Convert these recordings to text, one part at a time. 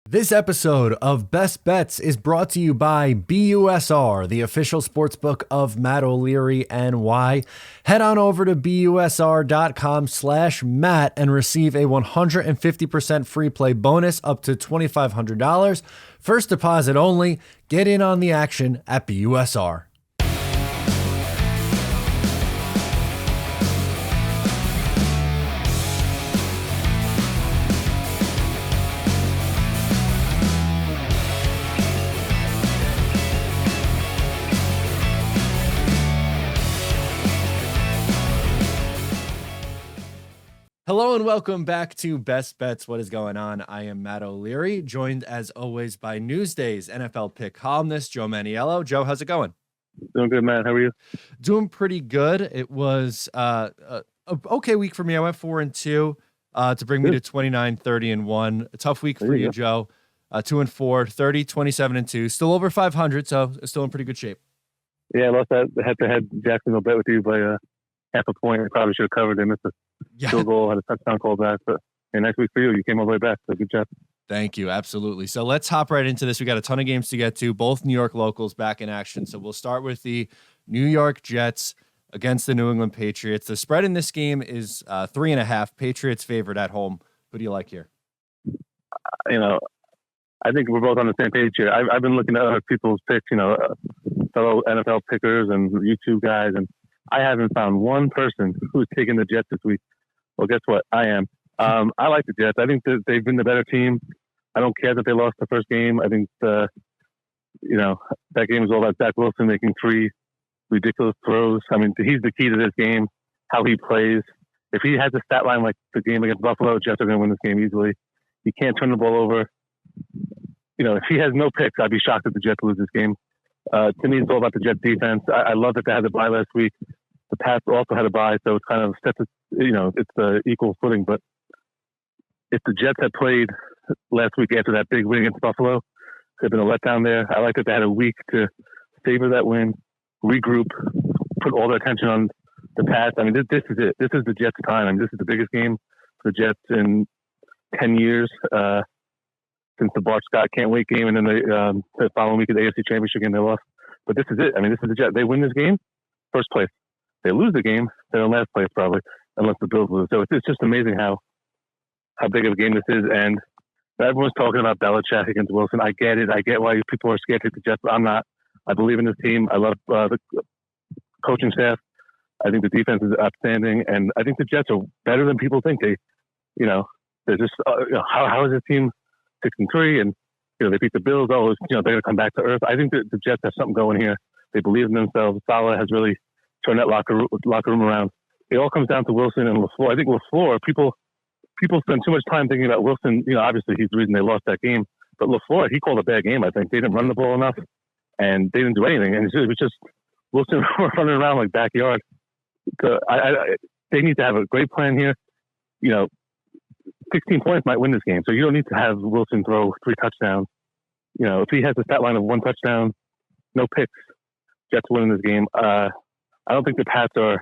This episode of Best Bets is brought to you by BUSR, the official sportsbook of Matt O'Leary and Y. Head on over to busr.com/Matt and receive a 150% free play bonus up to $2,500. First deposit only. Get in on the action at BUSR. Hello and welcome back to Best Bets. What is going on? I am Matt O'Leary, joined as always by Newsday's NFL pick columnist, Joe Manniello. Joe, how's it going? Doing good, Matt. How are you? Doing pretty good. It was a okay week for me. I went 4-2 to bring me to 29-30-1. A tough week for you, Joe. 2-4, 30-27-2. Still over 500, so still in pretty good shape. Yeah, I lost that head-to-head Jacksonville bet with you by half a point. I probably should have covered. They missed a field goal, had a touchdown call back. But next week for you, you came all the way back. So good job. Thank you. Absolutely. So let's hop right into this. We got a ton of games to get to, both New York locals back in action. So we'll start with the New York Jets against the New England Patriots. The spread in this game is 3.5. Patriots favored at home. Who do you like here? I think we're both on the same page here. I've been looking at other people's picks, fellow NFL pickers and YouTube guys, and I haven't found one person who's taking the Jets this week. Well, guess what? I am. I like the Jets. I think that they've been the better team. I don't care that they lost the first game. I think, that game is all about Zach Wilson making 3 ridiculous throws. I mean, he's the key to this game, how he plays. If he has a stat line like the game against Buffalo, Jets are going to win this game easily. He can't turn the ball over. If he has no picks, I'd be shocked if the Jets lose this game. To me, it's all about the Jets defense. I love that they had the bye last week. The Pats also had a bye, so it's kind of it's the equal footing. But if the Jets had played last week after that big win against Buffalo, there'd been a letdown there. I like that they had a week to savor that win, regroup, put all their attention on the Pats. I mean, this is it. This is the Jets' time. I mean, this is the biggest game for the Jets in 10 years. Since the Bart Scott can't wait game, and then the following week of the AFC Championship game they lost. But this is it. I mean, this is the Jets. They win this game, first place. They lose the game, they're in last place probably, unless the Bills lose. So it's just amazing how big of a game this is. And everyone's talking about Belichick against Wilson. I get it. I get why people are scared to take the Jets, but I'm not. I believe in this team. I love the coaching staff. I think the defense is outstanding, and I think the Jets are better than people think. They're just how is this team 6-3, and they beat the Bills. They're going to come back to earth. I think that the Jets have something going here. They believe in themselves. Saleh has really turned that locker room around. It all comes down to Wilson and LaFleur. I think LaFleur, people spend too much time thinking about Wilson. Obviously he's the reason they lost that game. But LaFleur, he called a bad game. I think they didn't run the ball enough, and they didn't do anything. And it was just Wilson running around like backyard. So they need to have a great plan here. 16 points might win this game. So you don't need to have Wilson throw 3 touchdowns. If he has a stat line of 1 touchdown, no picks, Jets winning this game. I don't think the Pats they're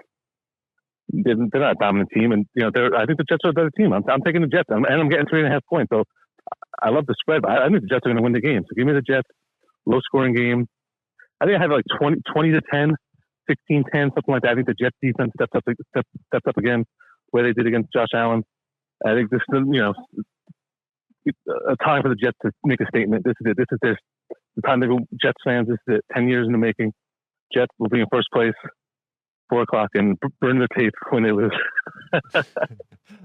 not a dominant team. And, I think the Jets are a better team. I'm taking the Jets, and I'm getting 3.5 points. So I love the spread, but I think the Jets are going to win the game. So give me the Jets, low scoring game. I think I have like 20-10, 16-10, something like that. I think the Jets defense steps up again, where they did against Josh Allen. I think this is, a time for the Jets to make a statement. This is it. This is the time to go, Jets fans. This is it. 10 years in the making. Jets will be in first place, 4 o'clock, and burn the tape when they lose.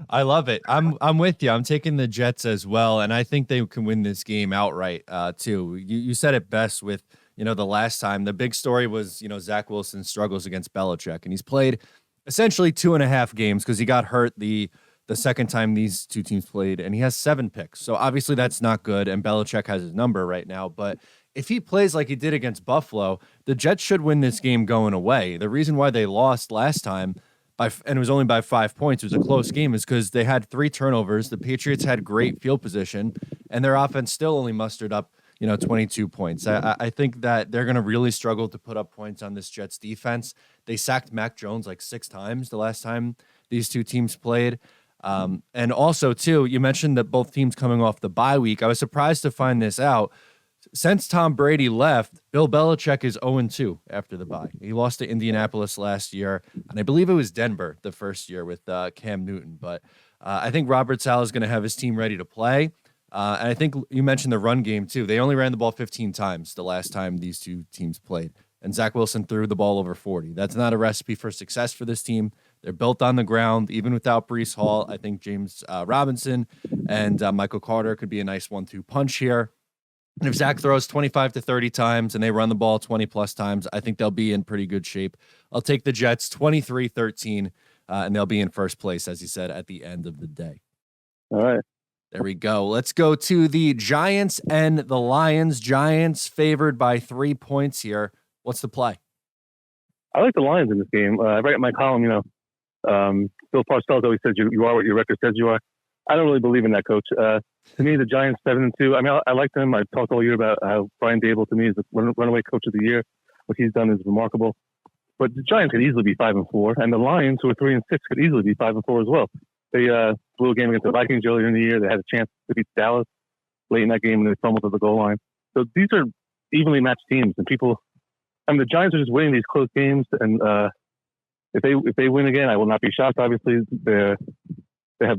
I love it. I'm with you. I'm taking the Jets as well, and I think they can win this game outright too. You said it best with the last time. The big story was Zach Wilson struggles against Belichick, and he's played essentially 2.5 games because he got hurt the second time these two teams played, and he has 7 picks. So obviously that's not good, and Belichick has his number right now. But if he plays like he did against Buffalo, the Jets should win this game going away. The reason why they lost last time, and it was only by 5 points, it was a close game, is because they had 3 turnovers. The Patriots had great field position, and their offense still only mustered up 22 points. I think that they're going to really struggle to put up points on this Jets defense. They sacked Mac Jones like 6 times the last time these two teams played. And also, too, you mentioned that both teams coming off the bye week. I was surprised to find this out. Since Tom Brady left, Bill Belichick is 0-2 after the bye. He lost to Indianapolis last year, and I believe it was Denver the first year with Cam Newton. But I think Robert Saleh is going to have his team ready to play. And I think you mentioned the run game, too. They only ran the ball 15 times the last time these two teams played. And Zach Wilson threw the ball over 40. That's not a recipe for success for this team. They're built on the ground, even without Breece Hall. I think James Robinson and Michael Carter could be a nice 1-2 punch here. And if Zach throws 25 to 30 times and they run the ball 20-plus times, I think they'll be in pretty good shape. I'll take the Jets 23-13, and they'll be in first place, as you said, at the end of the day. All right. There we go. Let's go to the Giants and the Lions. Giants favored by 3 points here. What's the play? I like the Lions in this game. I write in my column, Bill Parcells always says you are what your record says you are. I don't really believe in that, Coach. To me, the Giants 7-2. I mean, I like them. I've talked all year about how Brian Dable, to me, is the runaway coach of the year. What he's done is remarkable. But the Giants could easily be 5-4, and the Lions, who are 3-6, could easily be 5-4 as well. They blew a game against the Vikings earlier in the year. They had a chance to beat Dallas late in that game, and they fumbled at the goal line. So these are evenly matched teams, and the Giants are just winning these close games, and if they win again, I will not be shocked. Obviously, they have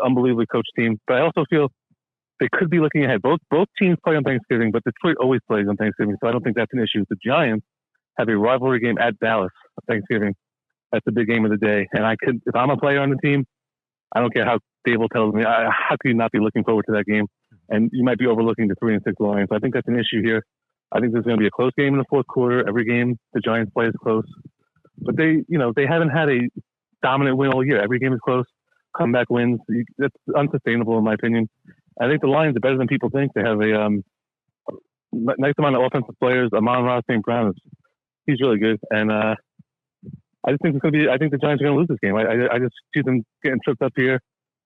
unbelievably coached team, but I also feel they could be looking ahead. Both teams play on Thanksgiving, but Detroit always plays on Thanksgiving, so I don't think that's an issue. The Giants have a rivalry game at Dallas on Thanksgiving. That's the big game of the day, and if I'm a player on the team, I don't care how Dable tells me, how could you not be looking forward to that game? And you might be overlooking the 3-6 Lions. So I think that's an issue here. I think there's going to be a close game in the fourth quarter. Every game the Giants play is close, but they haven't had a dominant win all year. Every game is close. Comeback wins. That's unsustainable in my opinion. I think the Lions are better than people think. They have a nice amount of offensive players. Amon-Ra St. Brown, he's really good, and I just think I think the Giants are going to lose this game. I just see them getting tripped up here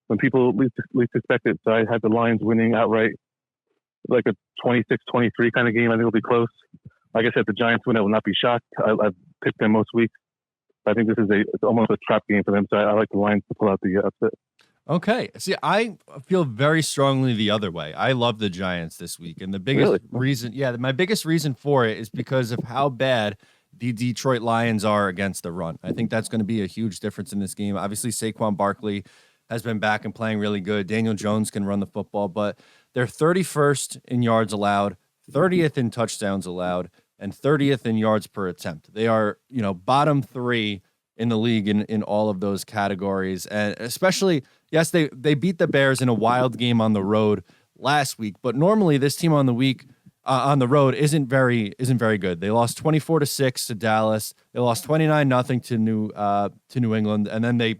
when people least expect it. So I had the Lions winning outright, like a 26-23 kind of game. I think it'll be close. Like I said, the Giants win. I will not be shocked. I've picked them most weeks. I think this is it's almost a trap game for them. So I like the Lions to pull out the upset. Okay. See, I feel very strongly the other way. I love the Giants this week. And the biggest reason, my biggest reason for it is because of how bad the Detroit Lions are against the run. I think that's going to be a huge difference in this game. Obviously, Saquon Barkley has been back and playing really good. Daniel Jones can run the football, but they're 31st in yards allowed, 30th in touchdowns allowed, and 30th in yards per attempt. They are, bottom 3 in the league in all of those categories. And especially, yes, they beat the Bears in a wild game on the road last week, but normally this team on the road isn't very good. They lost 24-6 to Dallas. They lost 29-0 to New England, and then they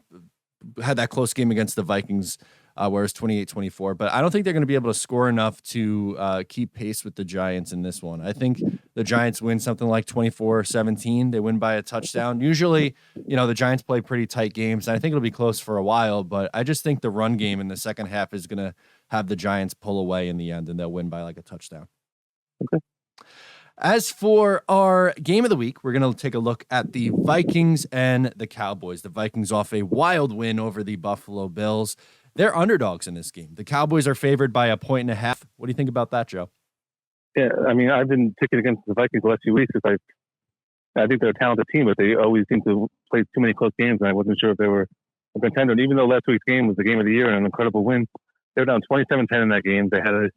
had that close game against the Vikings, where it's 28-24. But I don't think they're going to be able to score enough to keep pace with the Giants in this one. I think the Giants win something like 24-17. They win by a touchdown. Usually, the Giants play pretty tight games, and I think it'll be close for a while. But I just think the run game in the second half is going to have the Giants pull away in the end, and they'll win by like a touchdown. Okay. As for our game of the week, we're going to take a look at the Vikings and the Cowboys. The Vikings off a wild win over the Buffalo Bills. They're underdogs in this game. The Cowboys are favored by 1.5. What do you think about that, Joe? Yeah, I mean, I've been ticking against the Vikings the last few weeks because I think they're a talented team, but they always seem to play too many close games, and I wasn't sure if they were a contender. And even though last week's game was the game of the year and an incredible win, they were down 27-10 in that game. They had a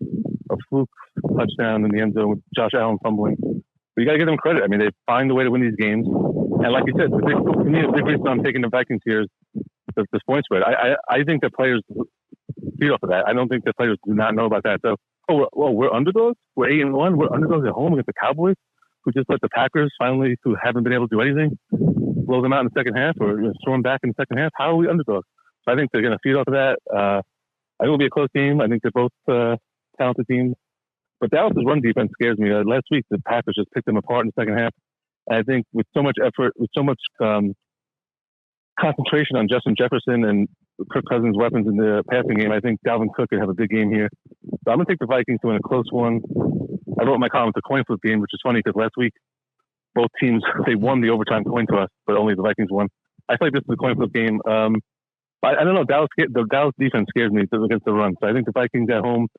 fluke touchdown in the end zone with Josh Allen fumbling. But you got to give them credit. I mean, they find a way to win these games. And like you said, to me, the big reason I'm taking the Vikings here is the point spread. I think the players feed off of that. I don't think the players do not know about that. So, we're underdogs? We're 8-1? We're underdogs at home against the Cowboys, who just let the Packers finally, who haven't been able to do anything, blow them out in the second half or storm back in the second half. How are we underdogs? So I think they're going to feed off of that. I think it'll be a close game. I think they're both talented teams. But Dallas' run defense scares me. Last week, the Packers just picked them apart in the second half. And I think with so much effort, with so much concentration on Justin Jefferson and Kirk Cousins' weapons in the passing game, I think Dalvin Cook could have a big game here. So I'm going to take the Vikings to win a close one. I wrote in my column it's a coin flip game, which is funny because last week, both teams, they won the overtime coin toss, but only the Vikings won. I feel like this is a coin flip game. I don't know. The Dallas defense scares me against the run. So I think the Vikings at home,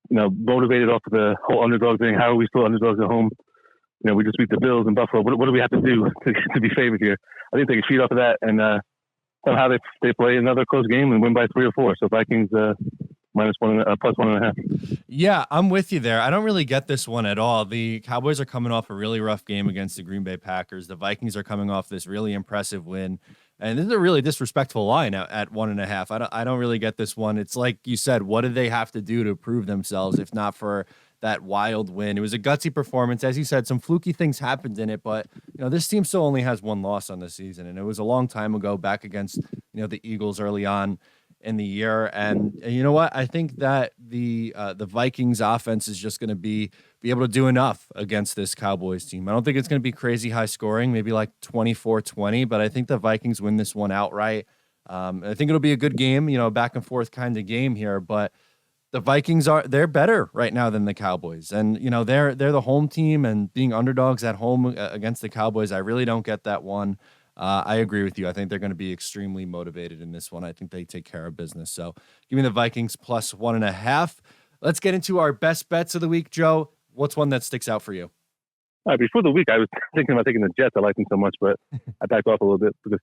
motivated off of the whole underdog thing. How are we still underdogs at home? We just beat the Bills in Buffalo. What do we have to do to be favored here? I think they can feed off of that, and somehow they play another close game and win by 3 or 4. So Vikings +1.5. Yeah, I'm with you there. I don't really get this one at all. The Cowboys are coming off a really rough game against the Green Bay Packers. The Vikings are coming off this really impressive win. And this is a really disrespectful line at 1.5. I don't really get this one. It's like you said, what do they have to do to prove themselves if not for that wild win? It was a gutsy performance. As you said, some fluky things happened in it, but this team still only has one loss on the season. And it was a long time ago back against, the Eagles early on in the year. And you know what? I think that the Vikings offense is just going to be able to do enough against this Cowboys team. I don't think it's going to be crazy high scoring, maybe like 24-20, but I think the Vikings win this one outright. I think it'll be a good game, back and forth kind of game here, but the Vikings they're better right now than the Cowboys. And, they're the home team, and being underdogs at home against the Cowboys, I really don't get that one. I agree with you. I think they're going to be extremely motivated in this one. I think they take care of business. So give me the Vikings +1.5. Let's get into our best bets of the week, Joe. What's one that sticks out for you? Before the week, I was thinking about taking the Jets. I like them so much, but I backed off a little bit because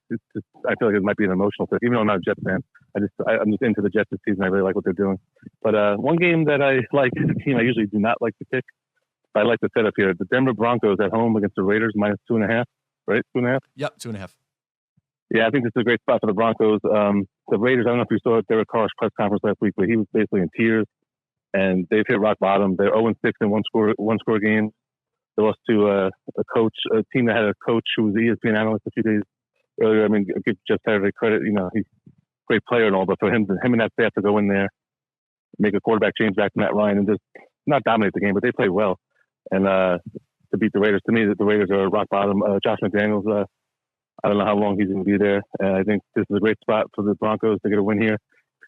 I feel like it might be an emotional pick. Even though I'm not a Jets fan, I'm just into the Jets this season. I really like what they're doing. But one game that I like, a team I usually do not like to pick, but I like the setup here. The Denver Broncos at home against the Raiders, -2.5, right? 2.5? Yep, 2.5. Yeah, I think this is a great spot for the Broncos. The Raiders, I don't know if you saw Derek Carr's press conference last week, but he was basically in tears, and they've hit rock bottom. They're 0-6 in one-score games. They lost to a team that had a coach who was the ESPN analyst a few days earlier. I mean, give Jeff Saturday credit. He's a great player and all, but for him and that staff to go in there, make a quarterback change back from Matt Ryan and just not dominate the game, but they play well. And to beat the Raiders, to me, the Raiders are rock bottom. Josh McDaniels, I don't know how long he's going to be there. And I think this is a great spot for the Broncos to get a win here.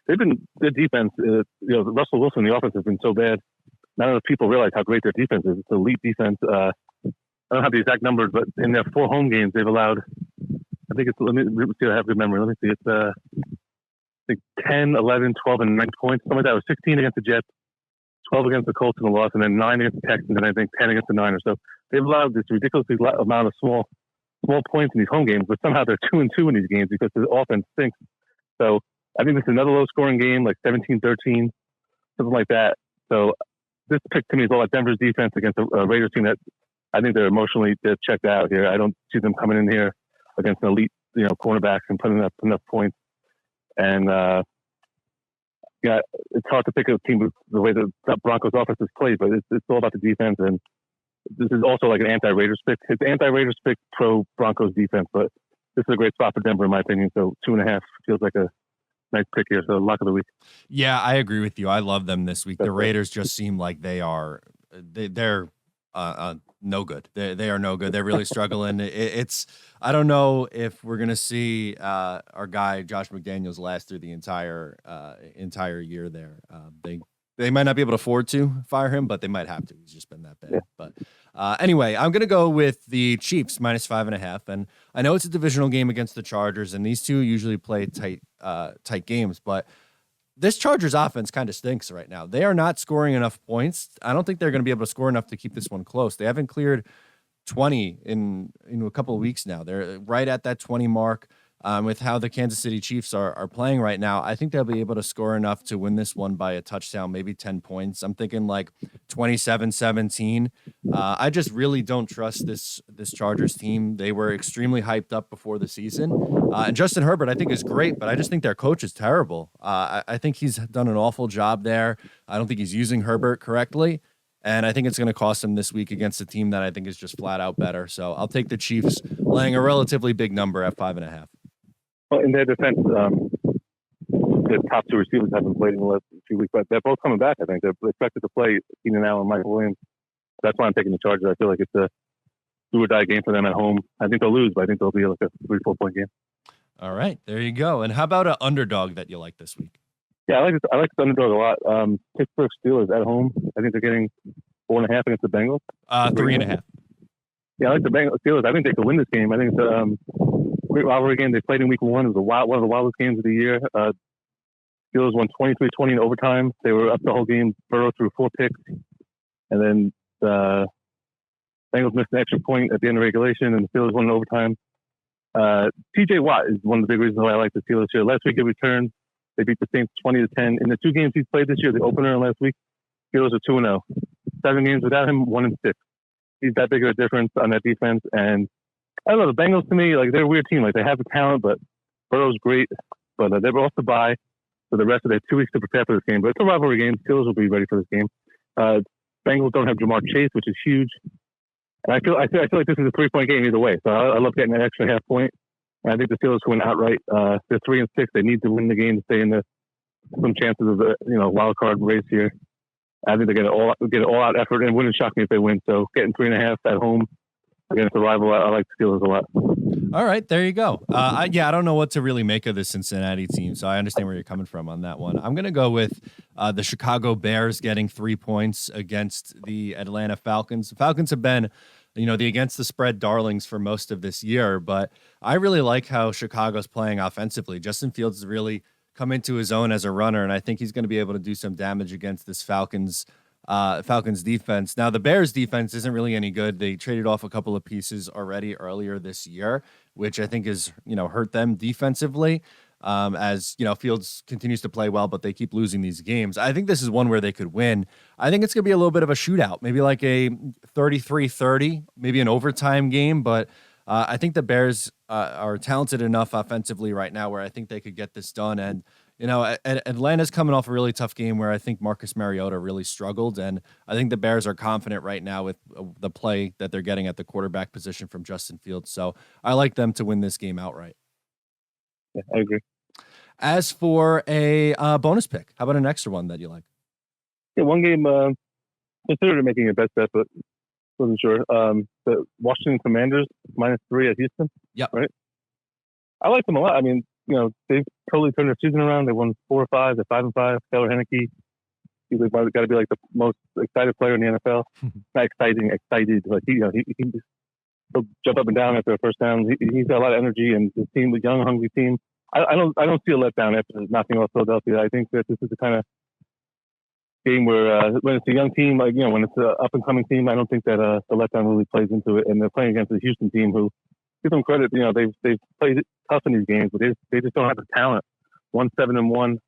They've been good defense. Russell Wilson, the offense has been so bad. Not enough people realize how great their defense is. It's elite defense. I don't have the exact numbers, but in their 4 home games, they've allowed, I think it's, let me see if I have good memory. Let me see. It's, I think 10, 11, 12, and 9 points. Something like that. It was 16 against the Jets, 12 against the Colts in the loss, and then 9 against the Texans, and I think 10 against the Niners. So they've allowed this ridiculously amount of small points in these home games, but somehow they're 2-2 in these games because the offense stinks. So I think this is another low-scoring game, like 17-13, something like that. So this pick to me is all about Denver's defense against a Raiders team that I think they're emotionally checked out here. I don't see them coming in here against an elite, cornerbacks and putting up enough points. And it's hard to pick a team with the way the Broncos offense is played, but it's all about the defense. And this is also like an anti-Raiders pick. It's anti-Raiders pick, pro-Broncos defense, but this is a great spot for Denver in my opinion. So 2.5 feels like a nice pick here. So lock of the week. Yeah, I agree with you. I love them this week. The Raiders just seem like they're no good. They are no good. They're really struggling. I don't know if we're gonna see our guy Josh McDaniels last through the entire year there. They might not be able to afford to fire him, but they might have to. He's just been that bad. Yeah. But anyway, I'm going to go with the Chiefs -5.5. And I know it's a divisional game against the Chargers, and these two usually play tight games. But this Chargers offense kind of stinks right now. They are not scoring enough points. I don't think they're going to be able to score enough to keep this one close. They haven't cleared 20 in a couple of weeks now. They're right at that 20 mark. With how the Kansas City Chiefs are playing right now, I think they'll be able to score enough to win this one by a touchdown, maybe 10 points. I'm thinking like 27-17. I just really don't trust this Chargers team. They were extremely hyped up before the season. And Justin Herbert, I think, is great, but I just think their coach is terrible. I think he's done an awful job there. I don't think he's using Herbert correctly. And I think it's going to cost them this week against a team that I think is just flat out better. So I'll take the Chiefs laying a relatively big number at 5.5. Well, in their defense, the top 2 receivers haven't played in the last few weeks, but they're both coming back. I think they're expected to play Keenan Allen and Michael Williams. That's why I'm taking the Chargers. I feel like it's a do or die game for them at home. I think they'll lose, but I think they'll be like a 3-4 point game. All right, there you go. And how about an underdog that you like this week? Yeah, I like the underdog a lot. Pittsburgh Steelers at home. I think they're getting 4.5 against the Bengals. 3.5. Yeah, I like the Bengals Steelers. I think they could win this game. I think it's great rivalry game. They played in week 1. It was one of the wildest games of the year. Steelers won 23-20 in overtime. They were up the whole game. Burrow threw 4 picks. And then the Bengals missed an extra point at the end of regulation, and the Steelers won in overtime. TJ Watt is one of the big reasons why I like the Steelers here. Last week they returned. They beat the Saints 20-10. In the 2 games he's played this year, the opener and last week, Steelers are 2-0. 7 games without him, 1-6. He's that big of a difference on that defense. And I don't know, the Bengals to me, like, they're a weird team. Like, they have the talent, but Burrow's great. But they're off the bye for the rest of their 2 weeks to prepare for this game. But it's a rivalry game. Steelers will be ready for this game. Bengals don't have Jamar Chase, which is huge. And I feel like this is a 3-point game either way. So I love getting that extra half point. And I think the Steelers win outright. They're 3-6. They need to win the game to stay in some chances of the wild card race here. I think they get an all out effort, and wouldn't shock me if they win. So getting 3.5 at home against a rival, I like the Steelers a lot. All right, there you go. I don't know what to really make of this Cincinnati team, so I understand where you're coming from on that one. I'm going to go with the Chicago Bears getting 3 points against the Atlanta Falcons. The Falcons have been, the against the spread darlings for most of this year, but I really like how Chicago's playing offensively. Justin Fields has really come into his own as a runner, and I think he's going to be able to do some damage against this Falcons defense. Now, the Bears defense isn't really any good. They traded off a couple of pieces already earlier this year, which I think is, hurt them defensively. As Fields continues to play well, but they keep losing these games. I think this is one where they could win. I think it's going to be a little bit of a shootout, maybe like a 33-30, maybe an overtime game, but I think the Bears are talented enough offensively right now where I think they could get this done. And, Atlanta's coming off a really tough game where I think Marcus Mariota really struggled. And I think the Bears are confident right now with the play that they're getting at the quarterback position from Justin Fields. So I like them to win this game outright. Yeah, I agree. As for a bonus pick, how about an extra one that you like? Yeah, one game, considered making a best bet, but wasn't sure. The Washington Commanders -3 at Houston. Yep. Right. I like them a lot. I mean, they've totally turned their season around. They won 4 or 5. They're 5-5. Taylor Heineke, he's got to be like the most excited player in the NFL. Not excited. Like he'll jump up and down after a first down. He's got a lot of energy, and the team, the young, hungry team. I don't see a letdown after knocking off Philadelphia. I think that this is the kind of game where when it's a young team, like when it's an up and coming team, I don't think that the letdown really plays into it. And they're playing against the Houston team, who, give them credit, they've played it tough in these games, but they just don't have the talent. 1-7-1, and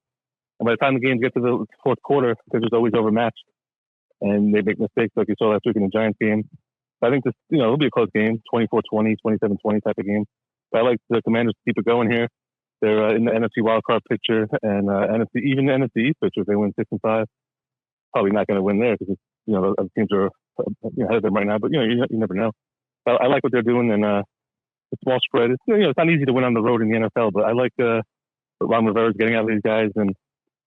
by the time the games get to the fourth quarter, they're just always overmatched, and they make mistakes like you saw last week in the Giants game. So I think this, it'll be a close game, 24-20, 27-20 type of game. But I like the Commanders to keep it going here. They're in the NFC wildcard picture, and even the NFC East picture. If they win 6-5, probably not going to win there because the other teams are ahead of them right now. But you never know. But I like what they're doing, and the small spread. It's not easy to win on the road in the NFL, but I like what Ron Rivera's getting out of these guys, and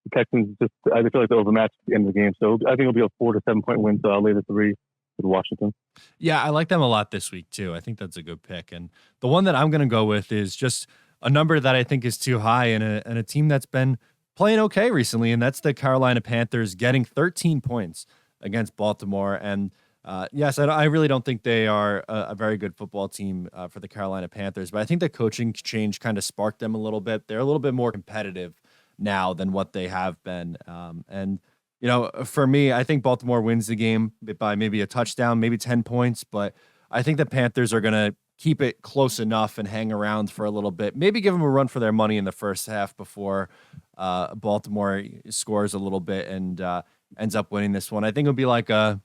the Texans I feel like they're overmatched at the end of the game. So I think it'll be a 4 to 7 point win. So I'll lay the 3 with Washington. Yeah, I like them a lot this week too. I think that's a good pick, and the one that I'm going to go with is just a number that I think is too high, and a team that's been playing okay recently, and that's the Carolina Panthers getting 13 points against Baltimore. And yes, I really don't think they are a very good football team for the Carolina Panthers, but I think the coaching change kind of sparked them a little bit. They're a little bit more competitive now than what they have been. And for me, I think Baltimore wins the game by maybe a touchdown, maybe 10 points, but I think the Panthers are going to keep it close enough and hang around for a little bit. Maybe give them a run for their money in the first half before Baltimore scores a little bit and ends up winning this one. I think it'll be like a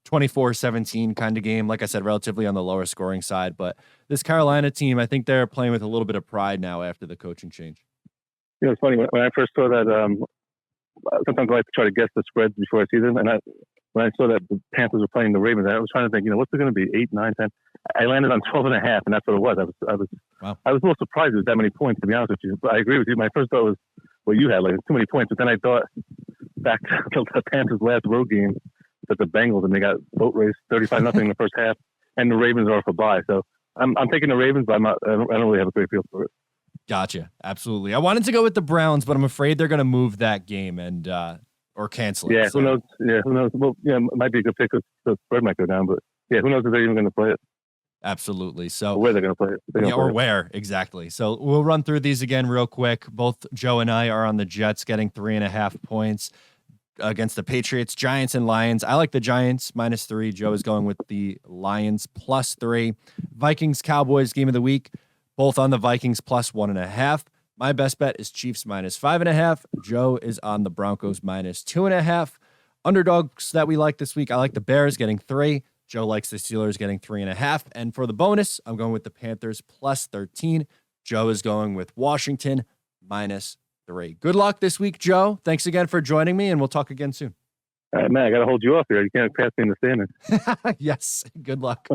24-17 kind of game. Like I said, relatively on the lower scoring side. But this Carolina team, I think they're playing with a little bit of pride now after the coaching change. It's funny. When I first saw that, sometimes I like to try to guess the spreads before I see them. And when I saw that the Panthers were playing the Ravens, I was trying to think, what's it going to be? 8, 9, 10? I landed on 12.5, and that's what it was. Wow. I was a little surprised it was that many points, to be honest with you. But I agree with you. My first thought was what you had, like too many points. But then I thought back to the Panthers' last road game at the Bengals, and they got boat raced 35-0 in the first half, and the Ravens are off a bye. So I'm taking the Ravens, but I don't really have a great feel for it. Gotcha. Absolutely. I wanted to go with the Browns, but I'm afraid they're going to move that game and or cancel it. Yeah, so. Who knows? Yeah, who knows? Well, it might be a good pick because the spread might go down, but yeah, who knows if they're even going to play it. Absolutely. So where they're going to play it. yeah, or where exactly. So we'll run through these again real quick. Both Joe and I are on the Jets getting 3.5 points against the Patriots, Giants, and Lions. I like the Giants -3. Joe is going with the Lions +3. Vikings, Cowboys game of the week, both on the Vikings +1.5. My best bet is Chiefs -5.5. Joe is on the Broncos -2.5. Underdogs that we like this week, I like the Bears getting 3. Joe likes the Steelers getting 3.5. And for the bonus, I'm going with the Panthers +13. Joe is going with Washington -3. Good luck this week, Joe. Thanks again for joining me, and we'll talk again soon. All right, man, I got to hold you up here. You can't pass me in the standings. Yes. Good luck.